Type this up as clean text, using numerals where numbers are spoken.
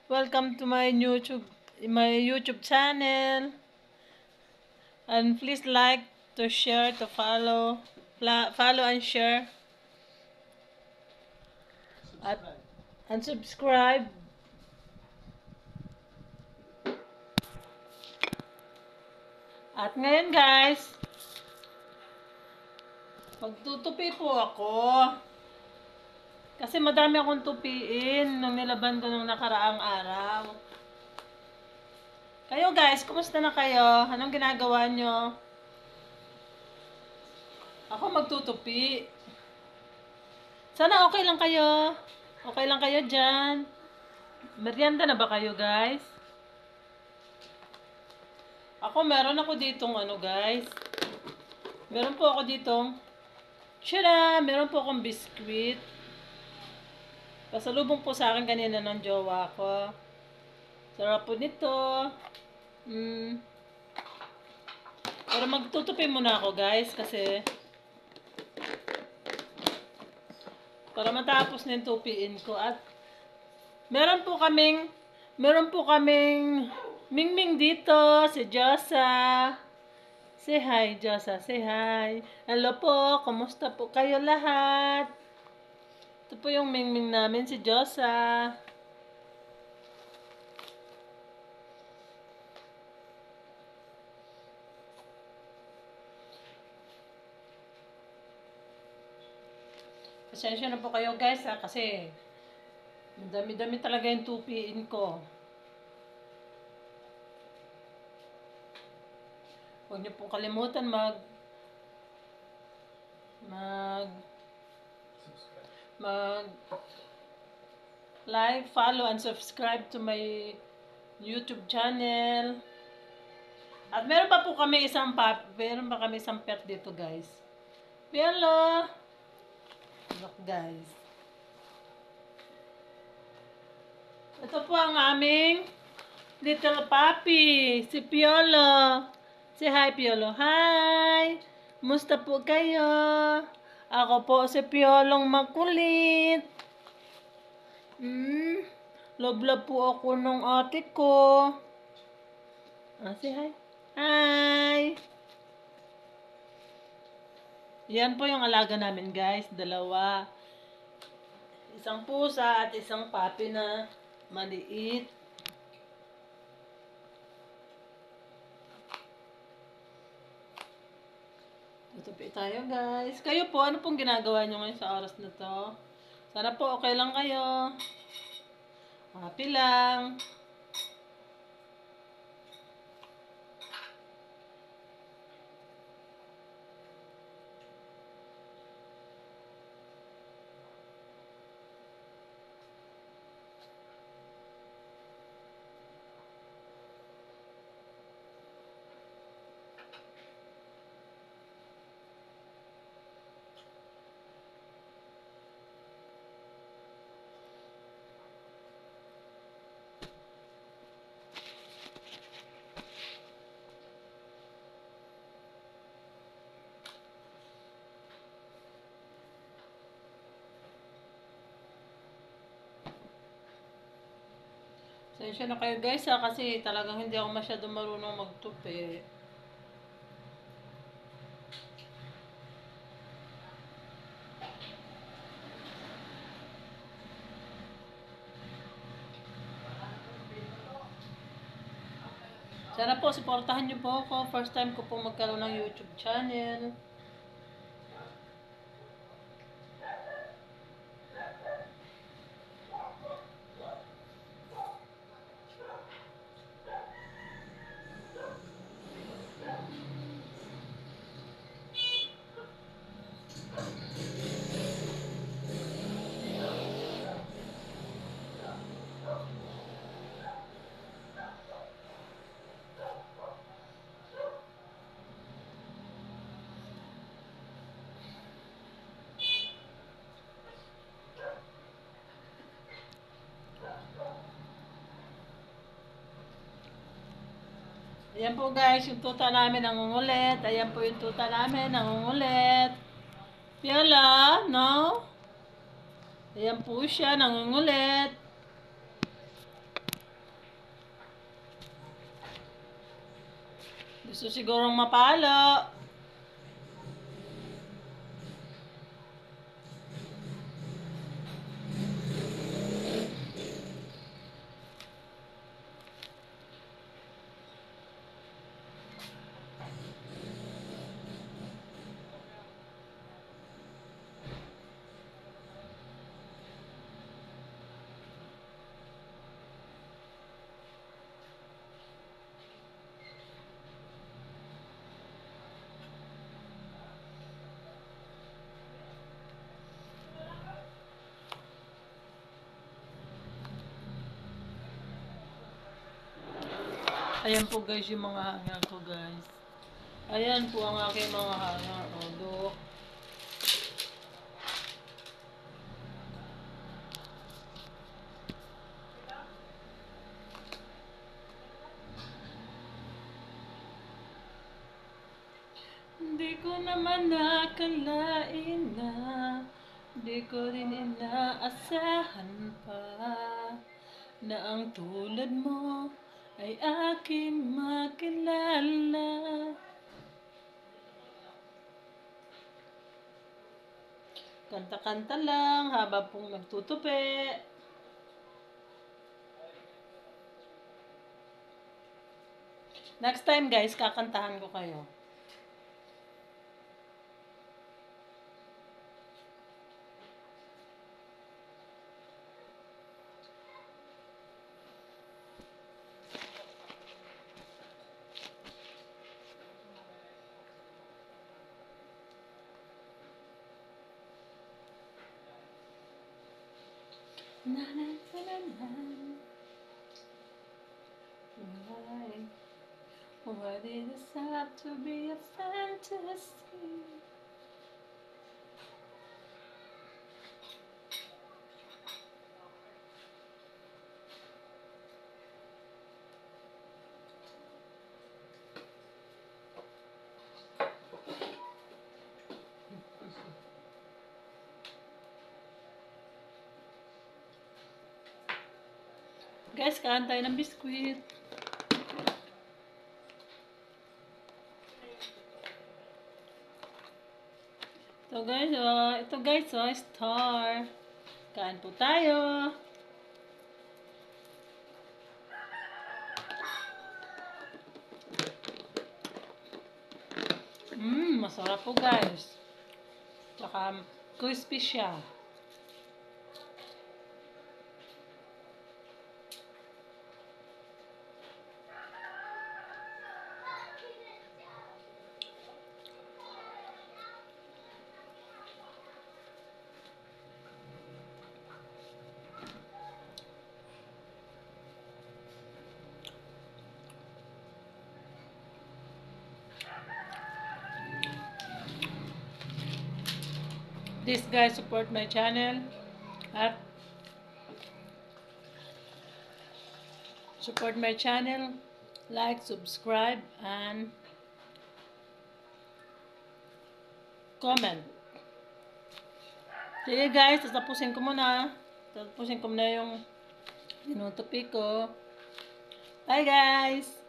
Welcome to my YouTube channel. And please like, to share, to follow and share at and subscribe. At ngayon guys, magtutupi po ako. Kasi madami akong tupiin nung nilaban ko nung nakaraang araw. Kayo guys, kumusta na kayo? Anong ginagawa nyo? Ako magtutupi. Sana okay lang kayo. Okay lang kayo dyan. Merienda na ba kayo guys? Meron ako ditong guys. Meron po ako ditong meron po akong biskuit. Pasalubong po sa akin kanina ng jowa ko. Sarap po nito. Pero magtutupi muna ako guys kasi para matapos na yung tupiin ko. At meron po kaming Mingming dito, si Josa. Say hi, Josa. Say hi. Hello po, kumusta po kayo lahat? Ito po yung Mingming namin, si Josa. Pasensya na po kayo guys kasi madami-dami talaga yung tupiin ko. Huwag niyo pong kalimutan like, follow, and subscribe to my YouTube channel. At meron pa kami isang pet dito guys. Hello! Look guys. Ito po ang aming little puppy, si Piolo. Say hi, Piolo. Hi! Musta po kayo? Ako po si Piolong makulit. Love po ako ng ate ko. Say hi. Hi! Yan po yung alaga namin guys. Dalawa. Isang pusa at isang puppy na maliit. Tutupi tayo guys. Kayo po, ano pong ginagawa nyo ngayon sa oras na to? Sana po okay lang kayo. Happy lang. Sensya na kayo guys kasi talagang hindi ako masyadong marunong magtupi. Sana po, supportahan niyo po ako. First time ko po magkaroon ng YouTube channel. Ayan po guys, yung tuta namin nangungulit. Ayan po yung tuta namin nangungulit. Piala, no? Ayan po siya, nangungulit. Gusto sigurong mapalo. Ayan po guys yung mga hanger ko guys. Ayan po ang aking mga hanger. O, look. Hindi ko naman nakalain na, hindi ko rin inaasahan pa, na ang tulad mo ay aking makilala. Kanta-kanta lang habang pong nagtutupi. Next time guys, kakantahan ko kayo. Na na na na na. Why did this have to be a fantasy? Guys, kain tayo ng biskwit. Ito guys, star. Kain po tayo. Masarap po guys. Tsaka crispy siya. Please guys, support my channel at like, subscribe, and comment. Sige guys, tapusin ko muna yung tinutupi ko. Bye guys!